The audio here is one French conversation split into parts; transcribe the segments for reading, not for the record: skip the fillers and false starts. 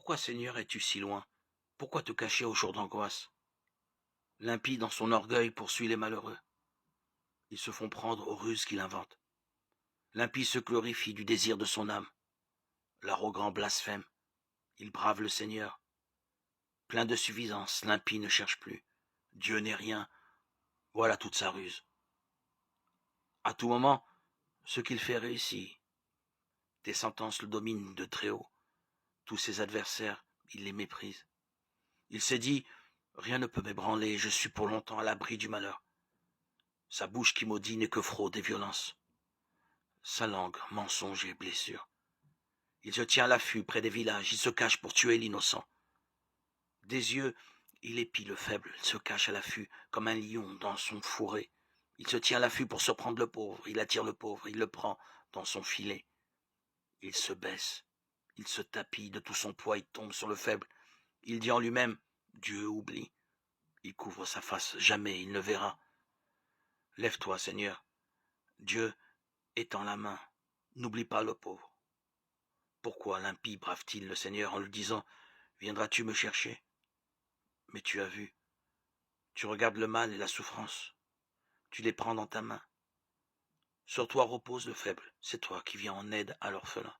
Pourquoi, Seigneur, es-tu si loin? Pourquoi te cacher au jour d'angoisse? L'impie, dans son orgueil, poursuit les malheureux. Ils se font prendre aux ruses qu'il invente. L'impie se glorifie du désir de son âme. L'arrogant blasphème. Il brave le Seigneur. Plein de suffisance, l'impie ne cherche plus. Dieu n'est rien. Voilà toute sa ruse. À tout moment, ce qu'il fait réussit. Tes sentences le dominent de très haut. Tous ses adversaires, il les méprise. Il s'est dit, rien ne peut m'ébranler, je suis pour longtemps à l'abri du malheur. Sa bouche qui maudit n'est que fraude et violence. Sa langue, mensonge et blessure. Il se tient à l'affût près des villages, il se cache pour tuer l'innocent. Des yeux, il épie le faible, il se cache à l'affût, comme un lion dans son fourré. Il se tient à l'affût pour surprendre le pauvre, il attire le pauvre, il le prend dans son filet. Il se baisse, il se tapit, de tout son poids il tombe sur le faible. Il dit en lui-même, Dieu oublie. Il couvre sa face, jamais il ne verra. Lève-toi, Seigneur. Dieu étend la main, n'oublie pas le pauvre. Pourquoi l'impie brave-t-il le Seigneur en lui disant, viendras-tu me chercher? Mais tu as vu, tu regardes le mal et la souffrance, tu les prends dans ta main. Sur toi repose le faible, c'est toi qui viens en aide à l'orphelin.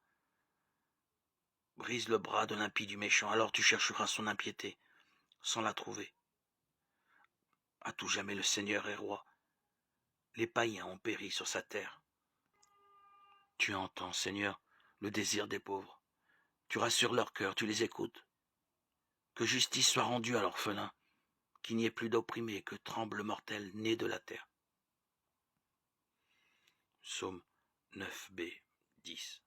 Brise le bras de l'impie du méchant, alors tu chercheras son impiété, sans la trouver. À tout jamais le Seigneur est roi. Les païens ont péri sur sa terre. Tu entends, Seigneur, le désir des pauvres. Tu rassures leur cœur, tu les écoutes. Que justice soit rendue à l'orphelin, qu'il n'y ait plus d'opprimés, que tremble le mortel né de la terre. Psaume 9b, 10.